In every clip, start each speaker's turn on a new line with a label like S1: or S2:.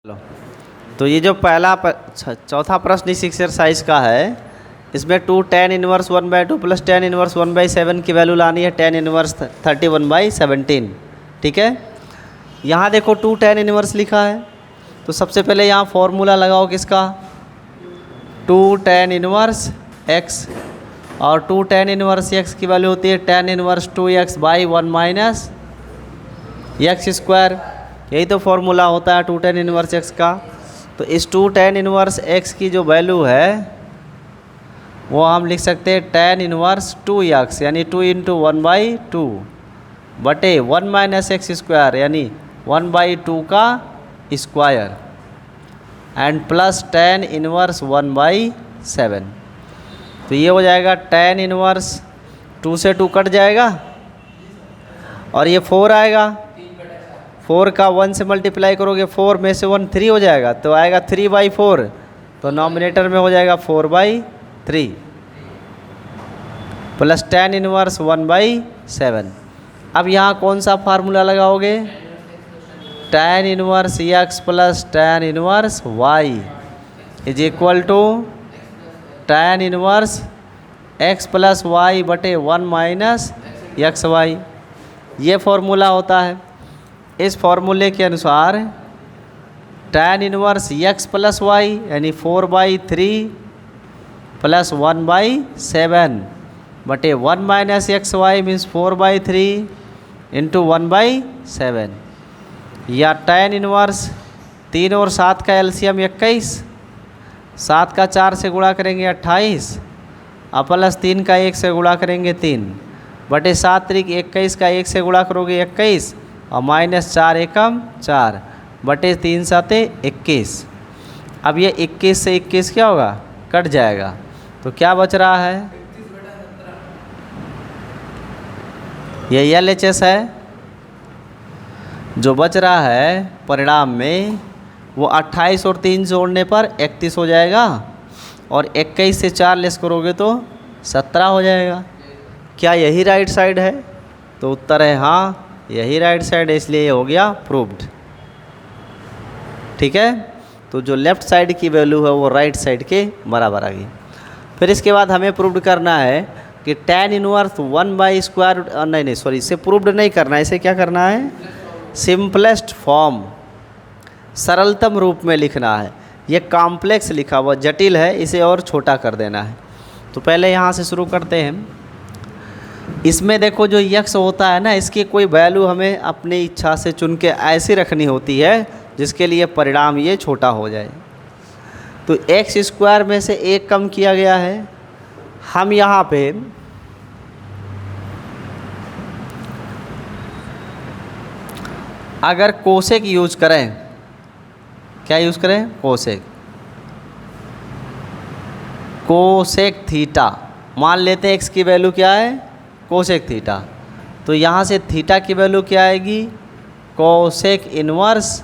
S1: चलो, तो ये जो चौथा प्रश्न इस एक्सरसाइज का है, इसमें 2 tan inverse 1/2 plus tan inverse 1/7 की वैल्यू लानी है tan इनवर्स 31/17। ठीक है, यहाँ देखो 2 tan इनवर्स लिखा है, तो सबसे पहले यहाँ फॉर्मूला लगाओ किसका, 2 tan इनवर्स x, और 2 tan इनवर्स x की वैल्यू होती है tan inverse 2x/1 minus x square. यही तो फॉर्मूला होता है 2 tan इनवर्स x का। तो इस 2 tan इनवर्स x की जो वैल्यू है वो हम लिख सकते हैं tan इनवर्स 2x यानी 2 × 1/2 बटे 1 माइनस एक्स स्क्वायर यानी 1/2 का square and plus tan inverse 1/7। तो ये हो जाएगा tan इनवर्स 2 से 2 कट जाएगा और ये 4 आएगा, 4 का 1 से मल्टीप्लाई करोगे 4 में से 1 3 हो जाएगा, तो आएगा 3/4, तो नॉमिनेटर में हो जाएगा 4/3 प्लस tan इनवर्स 1/7। अब यहाँ कौन सा फार्मूला लगाओगे, tan inverse x plus tan inverse y is equal to tan inverse x plus y बटे 1 माइनस एक्स वाई। ये फॉर्मूला होता है। इस फॉर्मूले के अनुसार tan inverse x plus y यानी 4/3 प्लस 1/7 बटे 1 minus x y means 4/3 into 1/7, या tan इनवर्स 3 और 7 का एलसीएम 21, 7 का 4 से गुणा करेंगे 28 और प्लस 3 का 1 से गुणा करेंगे 3 बटे 7 त्रिक 21 का 1 से गुणा करोगे 21 और माइनस 4 एकम 4 बटे 3 7 21। अब ये 21 से 21 क्या होगा, कट जाएगा, तो क्या बच रहा है, ये LHS है। जो बच रहा है परिणाम में वो 28 और 3 जोड़ने पर 31 हो जाएगा और 21 से 4 लेस करोगे तो 17 हो जाएगा। क्या यही राइट साइड है, तो उत्तर है हाँ, यही राइट साइड है, इसलिए ये हो गया प्रूव्ड। ठीक है, तो जो लेफ़्ट साइड की वैल्यू है वो राइट साइड के बराबर आ गई। फिर इसके बाद हमें प्रूव्ड करना है कि tan इनवर्स 1/स्क्वायर नहीं सॉरी, इसे प्रूव्ड नहीं करना है, इसे क्या करना है, सिंपलेस्ट फॉर्म, सरलतम रूप में लिखना है। ये कॉम्प्लेक्स लिखा हुआ जटिल है, इसे और छोटा कर देना है। तो पहले यहाँ से शुरू करते हैं। इसमें देखो जो x होता है ना, इसकी कोई वैल्यू हमें अपनी इच्छा से चुन के ऐसी रखनी होती है जिसके लिए परिणाम ये छोटा हो जाए। तो एक्स स्क्वायर में से 1 कम किया गया है। हम यहाँ पे अगर कोसेक यूज करें, क्या यूज करें, कोसेक थीटा, मान लेते हैं x की वैल्यू क्या है, कोसेक थीटा, तो यहाँ से थीटा की वैल्यू क्या आएगी, कोसेक इनवर्स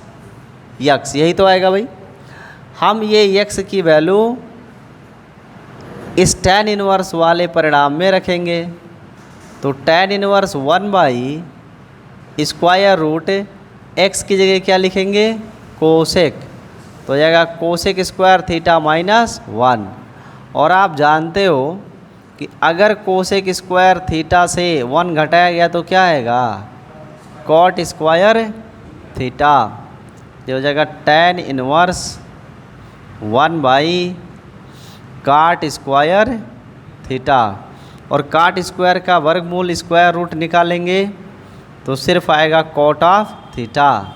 S1: x, यही तो आएगा भाई। हम ये x की वैल्यू इस tan इनवर्स वाले परिणाम में रखेंगे, तो tan इनवर्स 1/√x की जगह क्या लिखेंगे, कोसेक, तो हो जाएगा कोसेक स्क्वायर थीटा माइनस 1। और आप जानते हो कि अगर कोसेक स्क्वायर थीटा से 1 घटाया गया तो क्या आएगा, कॉट स्क्वायर थीटा, ये हो जाएगा tan इनवर्स 1/काट स्क्वायर थीटा। और काट स्क्वायर का वर्गमूल स्क्वायर रूट निकालेंगे तो सिर्फ आएगा कॉट ऑफ थीटा,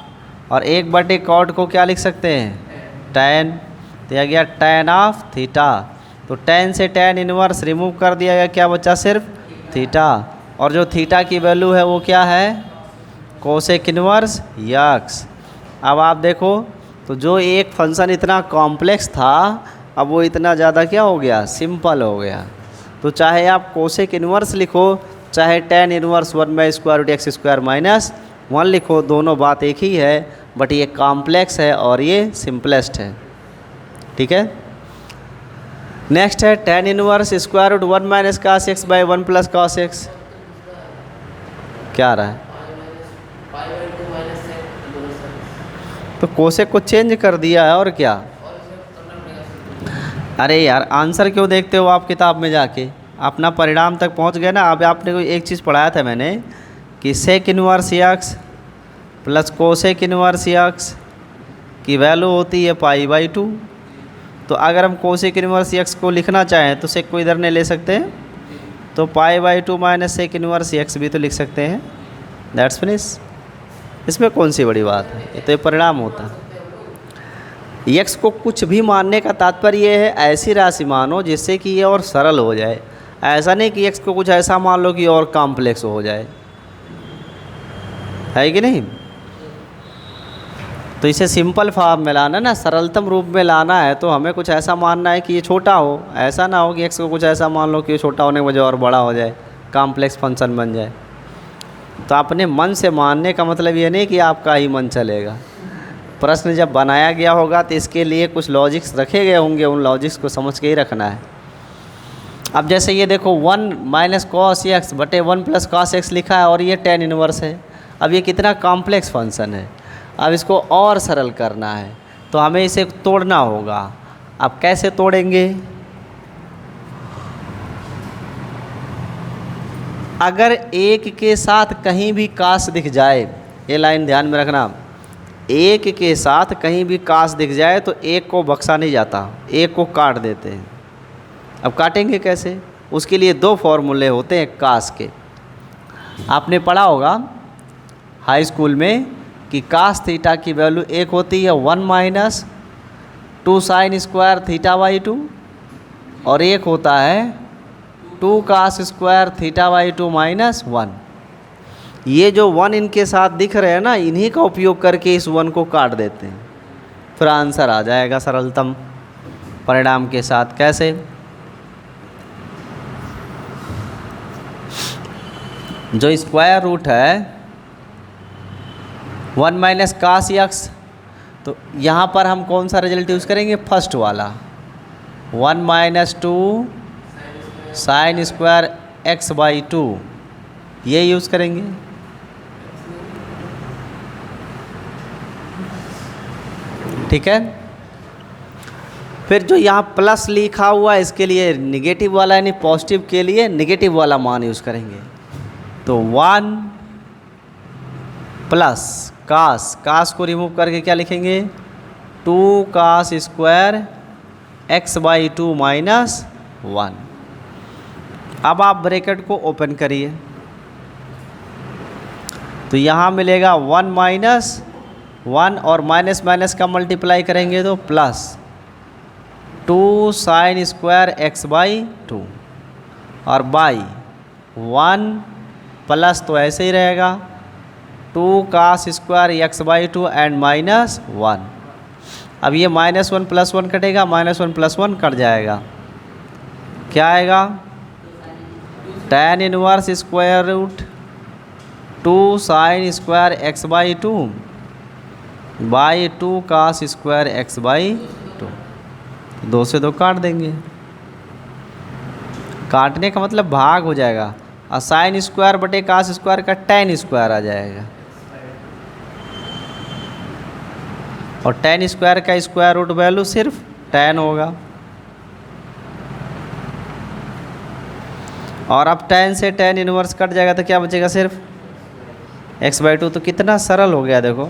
S1: और 1/कॉट को क्या लिख सकते हैं, tan, तो यह गया tan ऑफ थीटा। तो tan से tan इनवर्स रिमूव कर दिया गया, क्या बचा, सिर्फ थीटा, और जो थीटा की वैल्यू है वो क्या है, कोसेक इनवर्स x। अब आप देखो तो जो एक फंक्शन इतना कॉम्प्लेक्स था अब वो इतना ज़्यादा क्या हो गया, सिंपल हो गया। तो चाहे आप कोसेक इनवर्स लिखो चाहे tan इनवर्स 1/√x² माइनस 1 लिखो, दोनों बात एक ही है, बट ये कॉम्प्लेक्स है और ये सिंपलेस्ट है। ठीक है, नेक्स्ट है tan inverse √1 minus cos x/1 plus cos x, क्या आ रहा है, तो कोसेक को चेंज कर दिया है और क्या। अरे यार आंसर क्यों देखते हो आप किताब में जाके, अपना परिणाम तक पहुंच गए ना। अब आपने कोई एक चीज़ पढ़ाया था मैंने कि sec inverse x plus cosec inverse x की वैल्यू होती है π/2। तो अगर हम कोसेक इनवर्स एक्स को लिखना चाहें तो सेक को इधर नहीं ले सकते हैं, तो π/2 माइनस सेक इनवर्स एक्स भी तो लिख सकते हैं। That's finish. इसमें कौन सी बड़ी बात है, ये तो ये परिणाम होता है। एक्स को कुछ भी मानने का तात्पर्य ये है ऐसी राशि मानो जिससे कि ये और सरल हो जाए। ऐसा नहीं कि एक्स को कुछ ऐसा मान लो कि और कॉम्प्लेक्स हो जाए, है कि नहीं। तो इसे सिंपल फॉर्म में लाना ना, सरलतम रूप में लाना है तो हमें कुछ ऐसा मानना है कि ये छोटा हो। ऐसा ना हो कि एक्स को कुछ ऐसा मान लो कि ये छोटा होने की वजह और बड़ा हो जाए, कॉम्प्लेक्स फंक्शन बन जाए। तो अपने मन से मानने का मतलब ये नहीं कि आपका ही मन चलेगा। प्रश्न जब बनाया गया होगा तो इसके लिए कुछ लॉजिक्स रखे गए होंगे, उन लॉजिक्स को समझ के ही रखना है। अब जैसे ये देखो 1 माइनस कॉस एक्स बटे 1 प्लस कॉस एक्स लिखा है और ये tan इनवर्स है। अब ये कितना कॉम्प्लेक्स फंक्शन है, अब इसको और सरल करना है तो हमें इसे तोड़ना होगा। अब कैसे तोड़ेंगे, अगर एक के साथ कहीं भी काश दिख जाए, ये लाइन ध्यान में रखना, एक के साथ कहीं भी काश दिख जाए तो एक को बख्शा नहीं जाता, एक को काट देते हैं। अब काटेंगे कैसे, उसके लिए दो फॉर्मूले होते हैं काश के। आपने पढ़ा होगा हाई स्कूल में कि काश थीटा की वैल्यू एक होती है 1 माइनस 2 साइन स्क्वायर θ/2 और एक होता है 2 काश स्क्वायर θ/2 माइनस 1। ये जो 1 इनके साथ दिख रहे हैं ना, इन्हीं का उपयोग करके इस 1 को काट देते हैं, फिर आंसर आ जाएगा सरलतम परिणाम के साथ। कैसे, जो स्क्वायर रूट है 1 माइनस काश एक्स, तो यहाँ पर हम कौन सा रिजल्ट यूज़ करेंगे, फर्स्ट वाला 1 माइनस 2 साइन स्क्वायर x/2, ये यूज़ करेंगे। ठीक है, फिर जो यहाँ प्लस लिखा हुआ है इसके लिए निगेटिव वाला यानी पॉजिटिव के लिए निगेटिव वाला मान यूज़ करेंगे। तो 1 प्लस काश को रिमूव करके क्या लिखेंगे, 2 काश स्क्वायर x/2 माइनस 1। अब आप ब्रैकेट को ओपन करिए तो यहाँ मिलेगा 1 माइनस 1 और माइनस माइनस का मल्टीप्लाई करेंगे तो प्लस 2 साइन स्क्वायर x/2 और बाई 1 प्लस तो ऐसे ही रहेगा 2 cos square x/2 and minus 1। अब ये -1 + 1 कटेगा, -1 + 1 कट जाएगा, क्या आएगा, tan inverse square root 2 sine square x/2 by 2 cos square x/2। 2 से 2 काट देंगे, काटने का मतलब भाग हो जाएगा और साइन स्क्वायर बटे काश स्क्वायर का tan स्क्वायर आ जाएगा और tan स्क्वायर का स्क्वायर रूट वैल्यू सिर्फ tan होगा। और अब tan से tan इनवर्स कट जाएगा तो क्या बचेगा, सिर्फ x/2। तो कितना सरल हो गया देखो,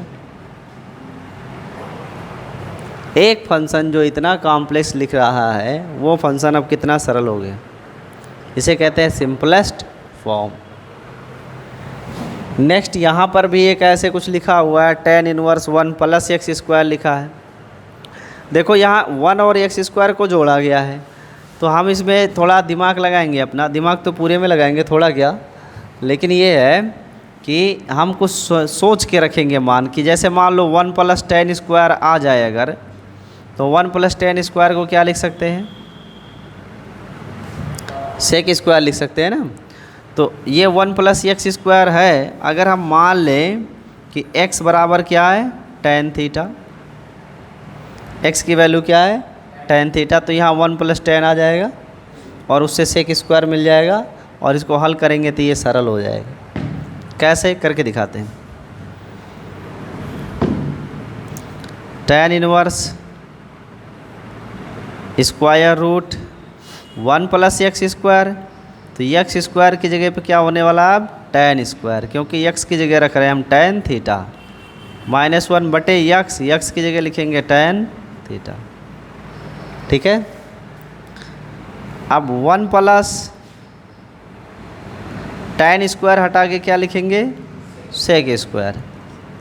S1: एक फंक्शन जो इतना कॉम्प्लेक्स लिख रहा है वो फंक्शन अब कितना सरल हो गया। इसे कहते हैं सिंपलेस्ट फॉर्म। नेक्स्ट यहाँ पर भी एक ऐसे कुछ लिखा हुआ है tan inverse 1 plus x square लिखा है। देखो यहाँ 1 और एक्स स्क्वायर को जोड़ा गया है तो हम इसमें थोड़ा दिमाग लगाएंगे, अपना दिमाग तो पूरे में लगाएंगे, थोड़ा क्या, लेकिन ये है कि हम कुछ सोच के रखेंगे मान कि जैसे मान लो 1 + tan स्क्वायर आ जाए अगर, तो 1 + tan स्क्वायर को क्या लिख सकते हैं, सेक स्क्वायर लिख सकते हैं ना। तो ये 1 + x स्क्वायर है, अगर हम मान लें कि x बराबर क्या है, tan थीटा, x की वैल्यू क्या है, tan थीटा, तो यहाँ 1 + tan आ zaएगा और उससे सेक स्क्वायर मिल जाएगा और इसको हल करेंगे तो ये सरल हो जाएगा। कैसे करके दिखाते हैं। tan inverse square root 1 plus x square, तो एक्स स्क्वायर की जगह पे क्या होने वाला अब tan स्क्वायर, क्योंकि x की जगह रख रहे हैं हम tan थीटा, -1 बटे x की जगह लिखेंगे tan थीटा। ठीक है। अब 1 प्लस tan स्क्वायर हटा के क्या लिखेंगे सेक स्क्वायर,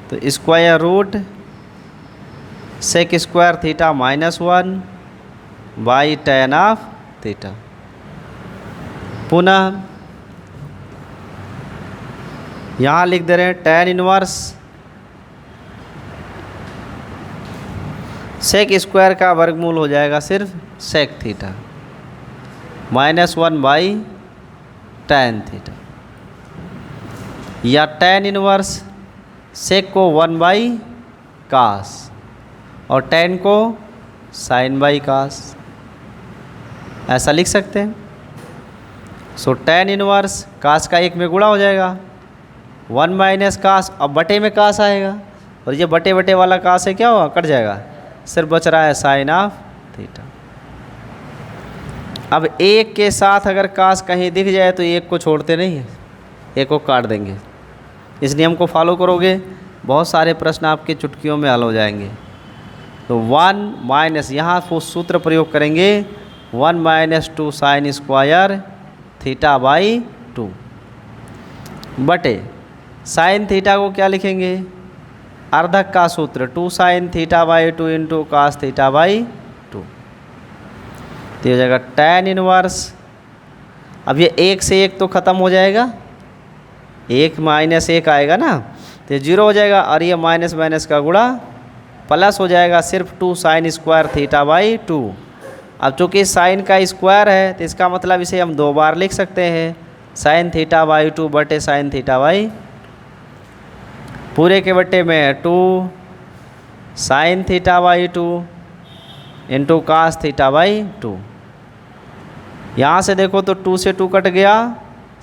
S1: तो square root sec square theta -1 by tan of theta. पुनः यहाँ लिख दे रहे हैं tan इनवर्स सेक स्क्वायर का वर्गमूल हो जाएगा सिर्फ sec theta, -1 by tan theta, या tan इनवर्स सेक को 1 बाई कास और tan को साइन बाई कास, ऐसा लिख सकते हैं। सो tan इनवर्स कास का 1 में गुणा हो जाएगा, 1 माइनस कास, अब बटे में कास आएगा और ये बटे बटे वाला कास है क्या हुआ कट जाएगा, सिर्फ बच रहा है साइन ऑफ थीटा। अब 1 के साथ अगर कास कहीं दिख जाए तो 1 को छोड़ते नहीं है, 1 को काट देंगे। इस नियम को फॉलो करोगे बहुत सारे प्रश्न आपके चुटकियों में हल हो जाएंगे। तो 1 माइनस, यहाँ सूत्र प्रयोग करेंगे 1 minus 2 sine square theta by 2 बटे साइन थीटा को क्या लिखेंगे अर्धक का सूत्र 2 sine theta by 2 into cos theta by 2, तो ये हो जाएगा tan इनवर्स। अब ये 1 से 1 तो ख़त्म हो जाएगा, 1 माइनस 1 आएगा ना, तो 0 हो जाएगा और ये माइनस माइनस का गुणा प्लस हो जाएगा सिर्फ 2 साइन स्क्वायर थीटा बाई 2। अब चूँकि साइन का स्क्वायर है तो इसका मतलब इसे हम 2 बार लिख सकते हैं, साइन थीटा बाई 2 बटे साइन थीटा बाई, पूरे के बटे में 2 sine theta by 2 into cos theta by 2। यहाँ से देखो तो 2 से 2 कट गया,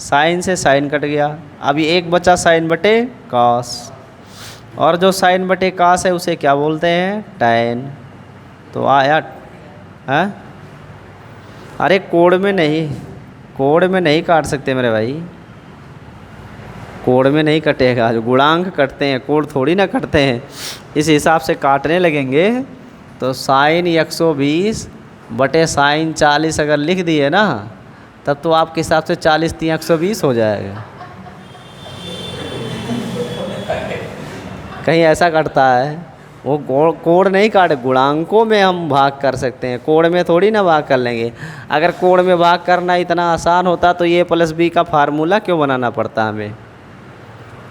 S1: साइन से साइन कट गया, अभी 1 बचा साइन बटे कास, और जो साइन बटे कास है उसे क्या बोलते हैं tan। तो आया है, अरे कोड में नहीं काट सकते मेरे भाई, कोड में नहीं कटेगा, जो गुणांक कटते हैं कोड थोड़ी ना कटते हैं। इस हिसाब से काटने लगेंगे तो साइन 120 बटे साइन 40 अगर लिख दिए ना तब तो आपके हिसाब से 40 3 120 हो जाएगा। कहीं ऐसा कटता है, वो कोड नहीं काटे, गुणांकों में हम भाग कर सकते हैं, कोड में थोड़ी ना भाग कर लेंगे। अगर कोड में भाग करना इतना आसान होता तो a प्लस बी का फार्मूला क्यों बनाना पड़ता हमें,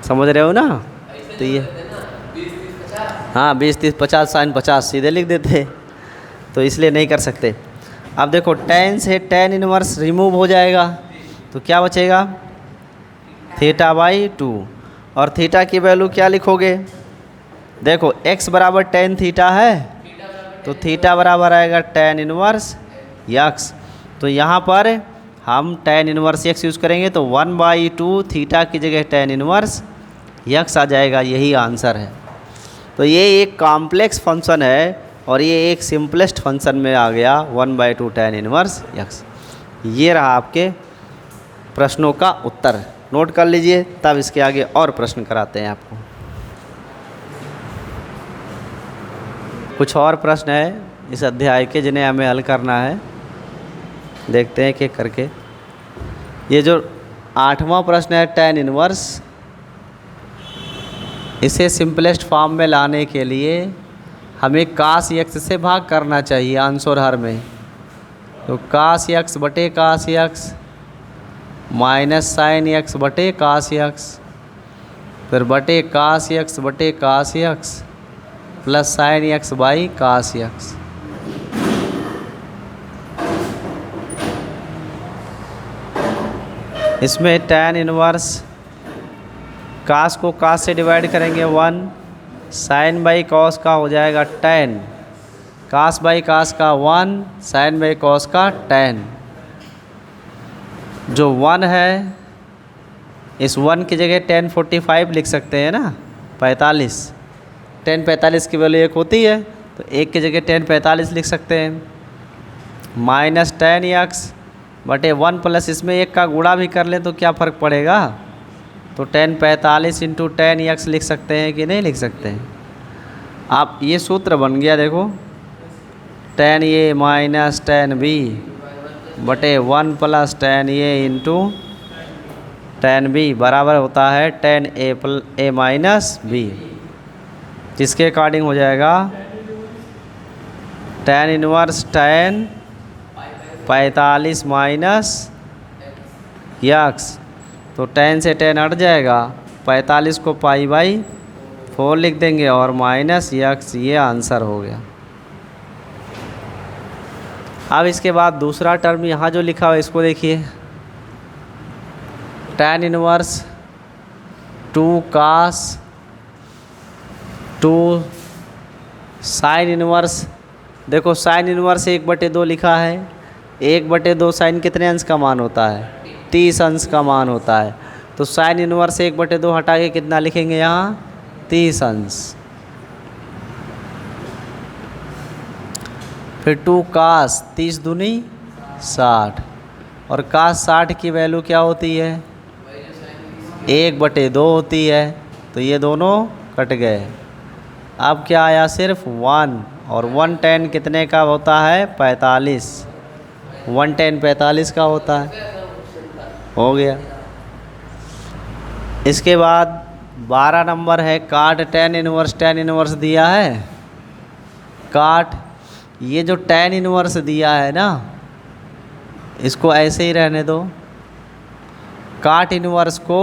S1: समझ रहे हो ना। तो ये हाँ 20 30 50 साइन 50 सीधे लिख देते, तो इसलिए नहीं कर सकते। अब देखो tan से tan इनवर्स रिमूव हो जाएगा तो क्या बचेगा थीटा बाई 2, और थीटा की वैल्यू क्या लिखोगे, देखो x बराबर tan थीटा है तो थीटा बराबर आएगा tan इनवर्स x, तो यहाँ पर हम tan इनवर्स x यूज़ करेंगे तो 1/2 थीटा की जगह tan इनवर्स x आ जाएगा, यही आंसर है। तो ये एक कॉम्प्लेक्स फंक्शन है और ये एक सिंपलेस्ट फंक्शन में आ गया 1/2 tan इनवर्स x। ये रहा आपके प्रश्नों का उत्तर, नोट कर लीजिए, तब इसके आगे और प्रश्न कराते हैं आपको। कुछ और प्रश्न है इस अध्याय के जिन्हें हमें हल करना है, देखते हैं कि करके। ये जो 8वां प्रश्न है tan इनवर्स, इसे सिंपलेस्ट फॉर्म में लाने के लिए हमें कास x से भाग करना चाहिए आंसर हर में। तो कास x बटे cos x minus sine x बटे कास x, फिर बटे कास x बटे cos x plus sine x by cos x। इसमें tan इनवर्स कास को कास से डिवाइड करेंगे 1, साइन बाई कॉस का हो जाएगा tan, कास बाई कास का 1, साइन बाई कॉस का tan। जो 1 है इस 1 की जगह tan 45 लिख सकते हैं ना, 45, tan 45 की वैल्यू 1 होती है तो एक की जगह tan 45 लिख सकते हैं, माइनस tan x बटे 1 प्लस इसमें एक का गुणा भी कर लें तो क्या फ़र्क पड़ेगा, तो tan 45 इंटू tan x लिख सकते हैं कि नहीं लिख सकते हैं। आप ये सूत्र बन गया देखो, tan a minus tan b बटे 1 plus tan a into tan b बराबर होता है tan a माइनस b, जिसके अकॉर्डिंग हो जाएगा tan inverse tan 45 minus x, तो tan से tan हट जाएगा, 45 को पाई बाई 4 लिख देंगे और माइनस x, ये आंसर हो गया। अब इसके बाद दूसरा टर्म यहाँ जो लिखा हुआ है इसको देखिए, tan inverse 2 cos 2 sine inverse, देखो साइन इनवर्स 1/2 लिखा है, 1/2 साइन कितने अंश का मान होता है, 30 अंश का मान होता है, तो साइन इनवर्स 1/2 हटा के कितना लिखेंगे यहाँ, 30 अंश। फिर 2 cos 30 दूनी 60, और cos 60 की वैल्यू क्या होती है, 1/2 होती है, तो ये दोनों कट गए। अब क्या आया, सिर्फ 1, और 1 tan कितने का होता है, 45, 1 tan 45 का होता है, हो गया। इसके बाद 12 नंबर है, काट tan इनवर्स दिया है, काट ये जो tan इनवर्स दिया है ना, इसको ऐसे ही रहने दो, काट इनवर्स को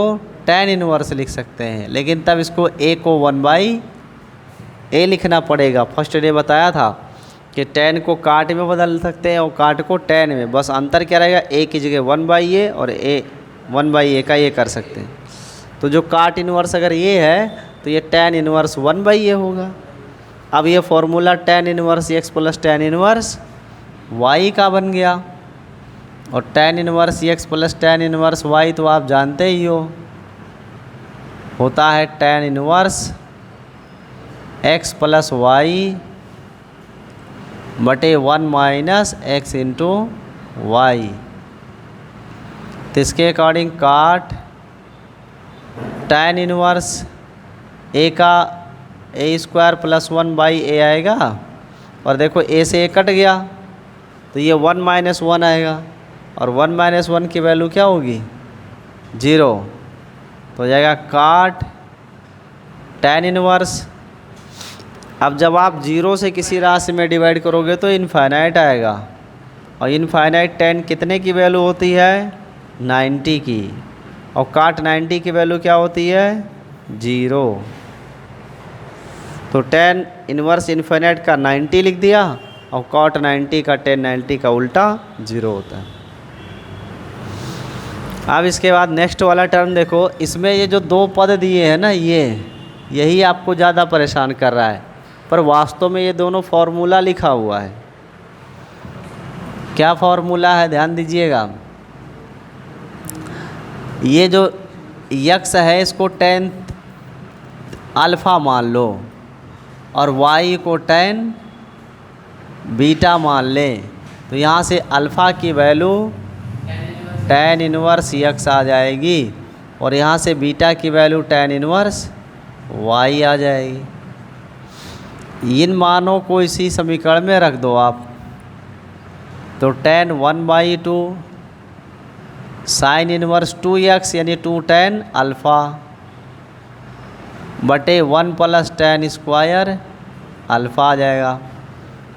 S1: tan इनवर्स लिख सकते हैं, लेकिन तब इसको a को 1/a लिखना पड़ेगा। फर्स्ट डे बताया था कि tan को काट में बदल सकते हैं और काट को tan में, बस अंतर क्या रहेगा, a की जगह 1/a और a 1/a का ये कर सकते हैं। तो जो काट इनवर्स अगर ये है तो ये tan इनवर्स 1/a होगा। अब ये formula tan inverse x plus tan inverse y का बन गया, और tan inverse x plus tan inverse y तो आप जानते ही हो, होता है tan inverse x plus y बटे 1 माइनस x इंटू वाई। तो इसके अकॉर्डिंग काट tan इनवर्स a का a² प्लस 1/a आएगा, और देखो a से a कट गया तो ये 1 माइनस 1 आएगा, और 1 माइनस 1 की वैल्यू क्या होगी, 0, तो हो जाएगा काट tan इनवर्स। अब जब आप 0 से किसी राशि में डिवाइड करोगे तो इनफाइनाइट आएगा, और इनफाइनाइट tan कितने की वैल्यू होती है, 90 की, और काट 90 की वैल्यू क्या होती है, 0, तो tan इनवर्स इनफाइनाइट का 90 लिख दिया, और cot 90 का tan 90 का उल्टा 0 होता है। अब इसके बाद नेक्स्ट वाला टर्म देखो, इसमें ये जो 2 पद दिए हैं ना, यही आपको ज़्यादा परेशान कर रहा है, पर वास्तव में ये दोनों फॉर्मूला लिखा हुआ है। क्या फॉर्मूला है, ध्यान दीजिएगा, ये जो x है इसको tan अल्फ़ा मान लो, और y को tan बीटा मान लें, तो यहाँ से अल्फ़ा की वैल्यू tan इनवर्स x आ जाएगी, और यहाँ से बीटा की वैल्यू tan इनवर्स y आ जाएगी। इन मानों को इसी समीकरण में रख दो आप, तो tan 1/2 साइन इनवर्स 2x यानी 2 tan अल्फ़ा बटे 1 प्लस tan स्क्वायर अल्फ़ा आ जाएगा,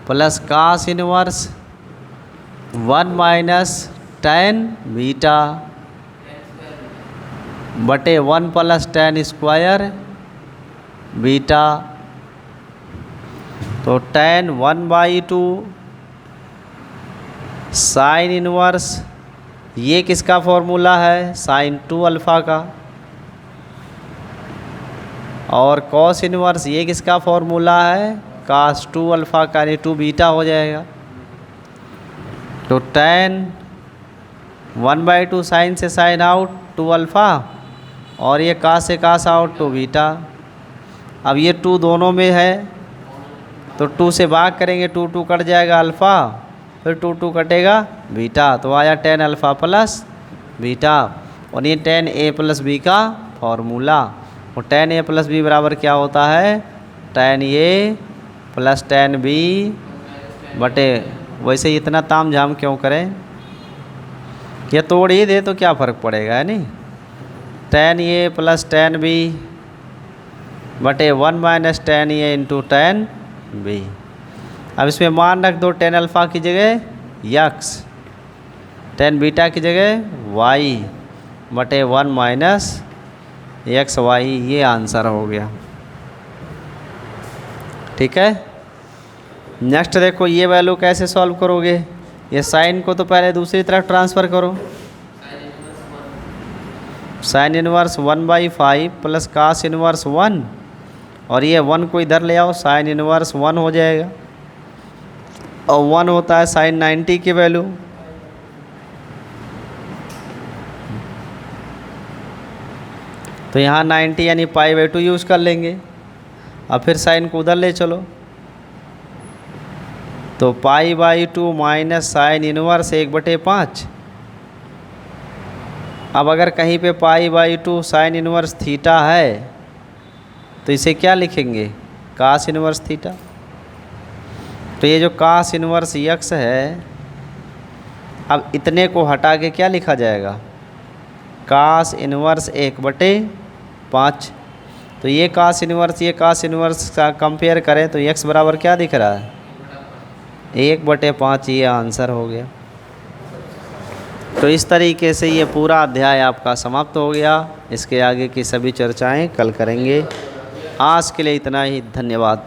S1: plus cos inverse 1 minus tan beta बटे 1 प्लस tan स्क्वायर बीटा, तो tan 1/2 साइन इनवर्स, ये किसका फॉर्मूला है, साइन 2 अल्फ़ा का, और कॉस इनवर्स ये किसका फॉर्मूला है, कास 2 अल्फ़ा का, यानी 2 बीटा हो जाएगा। तो tan 1/2 साइन से साइन आउट 2 अल्फ़ा, और ये कास से कास आउट 2 बीटा। अब ये 2 दोनों में है, तो 2 से भाग करेंगे, 2 2 कट जाएगा अल्फ़ा, फिर 2 2 कटेगा बीटा, तो आया tan अल्फ़ा प्लस बीटा। और ये tan a प्लस बी का फॉर्मूला, और tan a प्लस बी बराबर क्या होता है, tan a plus tan b बटे, वैसे इतना ताम झाम क्यों करें, ये तोड़ ही दे तो क्या फ़र्क पड़ेगा, है नहीं। tan a plus tan b बटे 1 minus tan a into tan b। अब इसमें मान रख दो, tan अल्फ़ा की जगह x, tan बीटा की जगह y बटे 1 माइनस एक्स वाई, ये आंसर हो गया। ठीक है, नेक्स्ट देखो ये वैल्यू कैसे सॉल्व करोगे, ये साइन को तो पहले दूसरी तरफ ट्रांसफ़र करो, sine inverse 1/5 plus cos inverse 1, और ये 1 को इधर ले आओ, साइन इनवर्स 1 हो जाएगा, और 1 होता है साइन 90 की वैल्यू। तो यहाँ 90 यानी π/2 यूज़ कर लेंगे, और फिर साइन को उधर ले चलो, तो π/2 माइनस साइन इनवर्स 1/5। अब अगर कहीं पे π/2 साइन इनवर्स थीटा है तो इसे क्या लिखेंगे, कास इनवर्स थीटा। तो ये जो कास इनवर्स यक्स है, अब इतने को हटा के क्या लिखा जाएगा, कास इनवर्स 1/5। तो ये कास इनवर्स का कंपेयर करें तो x बराबर क्या दिख रहा है, 1/5, ये आंसर हो गया। तो इस तरीके से ये पूरा अध्याय आपका समाप्त हो गया। इसके आगे की सभी चर्चाएं कल करेंगे। आज के लिए इतना ही, धन्यवाद।